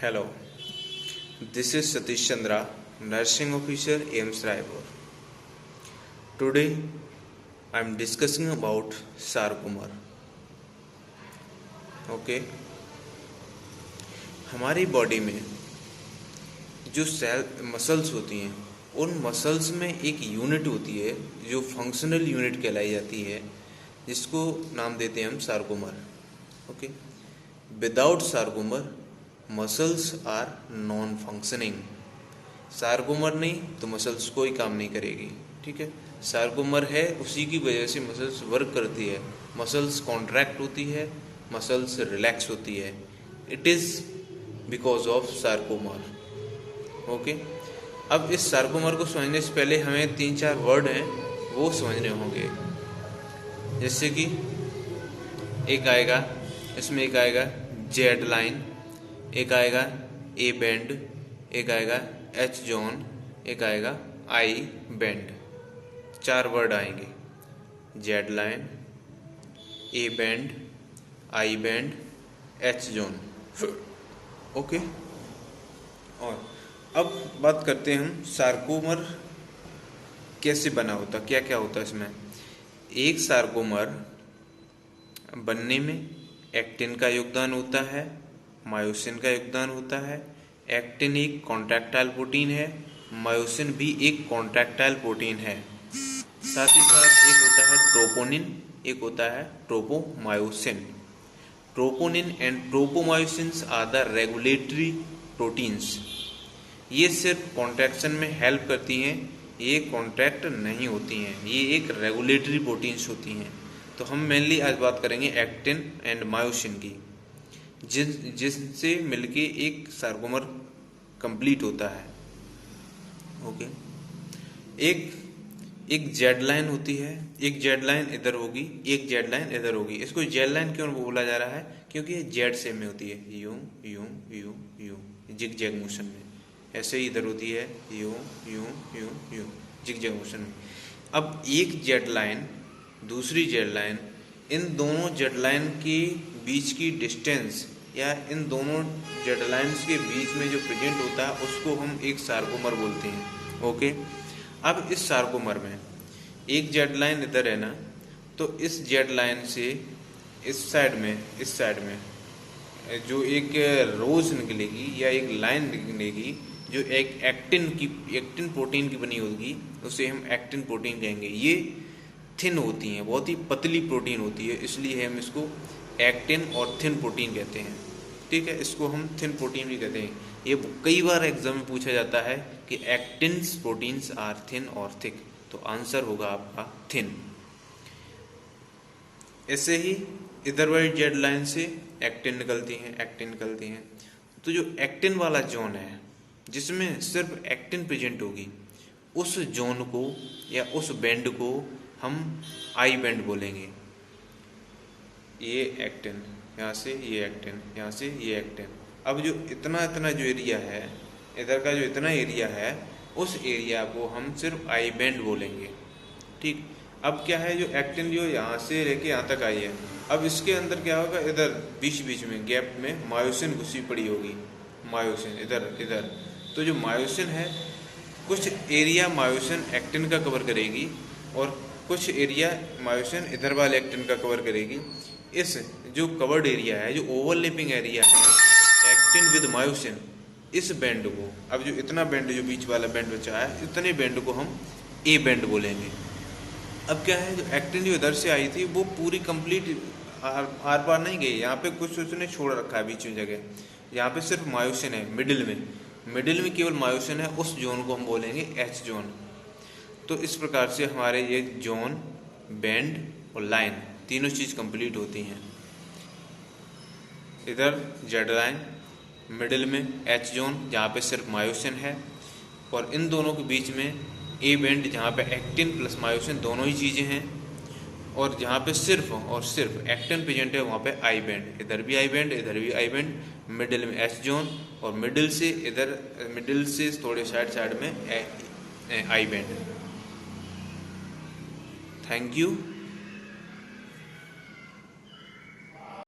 Hello, this is Satish Chandra, Nursing Officer, AIMS Raipur. Today, I am discussing about sarcomere. Okay, हमारी body में जो cell muscles होती हैं, उन muscles में एक यूनिट होती है जो फंक्शनल यूनिट कहलाई जाती है, जिसको नाम देते हैं हम sarcomere. Okay, without sarcomere muscles are non functioning. Sarcomere नहीं तो मसल्स कोई काम नहीं करेगी. ठीक है, सार्कोमर है, उसी की वजह से मसल्स वर्क करती है, मसल्स कॉन्ट्रैक्ट होती है, मसल्स रिलैक्स होती है. It is because of sarcomere. Okay, अब इस सार्कोमर को समझने से पहले हमें 3-4 वर्ड हैं वो समझने होंगे. जैसे कि इसमें एक आएगा जेड लाइन, एक आएगा ए बैंड, एक आएगा एच जोन, एक आएगा आई बैंड. 4 वर्ड आएंगे: Z line, A band, I band, H zone. Okay, और अब बात करते हैं हम सार्कोमर कैसे बना होता, क्या क्या होता है इसमें. एक सार्कोमर बनने में एक्टिन का योगदान होता है, मायोसिन का योगदान होता है. एक्टिन एक कॉन्ट्रैक्टाइल प्रोटीन है, मायोसिन भी एक कॉन्ट्रैक्टाइल प्रोटीन है. साथ ही साथ एक होता है ट्रोपोनिन, एक होता है tropomyosin. Troponin and tropomyosins are the regulatory proteins. ये सिर्फ कॉन्ट्रैक्शन में हेल्प करती हैं, ये कॉन्ट्रैक्ट नहीं होती हैं, ये एक रेगुलेटरी प्रोटीन्स होती हैं. तो हम मेनली आज बात करेंगे एक्टिन एंड मायोसिन की, जिससे मिलके एक सार्कोमर कंप्लीट होता है. ओके, एक जेड लाइन होती है, एक जेड लाइन इधर होगी, एक जेड लाइन इधर होगी. इसको जेड लाइन क्यों बोला जा रहा है? क्योंकि ये जेड शेप में होती है, यूं यूं यूं यूं, जिग जैग मोशन में. ऐसे ही इधर होती है, यूं यूं यूं यूं, जिग जैग मोशन में. अब एक जेड लाइन, दूसरी जेड लाइन, इन दोनों जेड लाइन के बीच की डिस्टेंस या इन दोनों जेड लाइन्स के बीच में जो प्रेजेंट होता है उसको हम एक सार्कोमर बोलते हैं. ओके, अब इस सार्कोमर में एक जेड लाइन इधर है ना, तो इस जेड लाइन से इस साइड में जो एक रोज निकलेगी या एक लाइन निकलेगी जो एक एक्टिन प्रोटीन की बनी होगी, उसे हम एक्टिन प्रोटीन कहेंगे. ये थिन होती हैं, बहुत ही पतली प्रोटीन होती है, इसलिए हम इसको एक्टिन और थिन प्रोटीन कहते हैं. ठीक है, इसको हम थिन प्रोटीन भी कहते हैं. ये कई बार एग्जाम में पूछा जाता है कि एक्टिन्स प्रोटीन्स आर थिन और थिक, तो आंसर होगा आपका थिन. ऐसे ही इधर वाली जेड लाइन से एक्टिन निकलती हैं. तो जो एक्टिन वाला जोन है जिसमें सिर्फ एक्टिन प्रेजेंट होगी, उस जोन को या उस बैंड को हम आई बैंड बोलेंगे. ये एक्टिन, यहाँ से ये एक्टिन, यहाँ से ये एक्टिन. अब जो इतना जो एरिया है, इधर का जो इतना एरिया है, उस एरिया को हम सिर्फ आई बैंड बोलेंगे. ठीक, अब क्या है, जो एक्टिन जो यहाँ से लेके यहाँ तक आई है, अब इसके अंदर क्या होगा, इधर बीच में गैप में मायोसिन घुसी पड़ी होगी. मायोसिन इधर तो जो मायोसिन है, कुछ एरिया मायोसिन एक्टिन का कवर करेगी और कुछ एरिया मायोसिन इधर वाले एक्टिन का कवर करेगी. इस जो कवर्ड एरिया है, जो ओवरलैपिंग एरिया है एक्टिन विद मायोसिन, इस बैंड को, अब जो इतना बैंड, जो बीच वाला बैंड बचा है, इतने बैंड को हम ए बैंड बोलेंगे. अब क्या है, जो एक्टिन जो इधर से आई थी वो पूरी कंप्लीट आर पार नहीं गई, यहाँ पे कुछ उसने छोड़ रखा है बीच में जगह. यहाँ पे सिर्फ मायोसिन है, मिडिल में केवल मायोसिन है, उस जोन को हम बोलेंगे एच जोन. तो इस प्रकार से हमारे ये जोन, बैंड और लाइन तीनों चीज़ कंप्लीट होती हैं. इधर जेड लाइन, मिडिल में एच जोन जहाँ पे सिर्फ मायोसिन है, और इन दोनों के बीच में ए बैंड जहाँ पे एक्टिन प्लस मायोसिन दोनों ही चीज़ें हैं, और जहाँ पे सिर्फ और सिर्फ एक्टिन प्रेजेंट है वहाँ पे आई बैंड. इधर भी आई बैंड, इधर भी आई बैंड, मिडिल में एच जोन, और मिडिल से थोड़े साइड में आई बैंड. Thank you.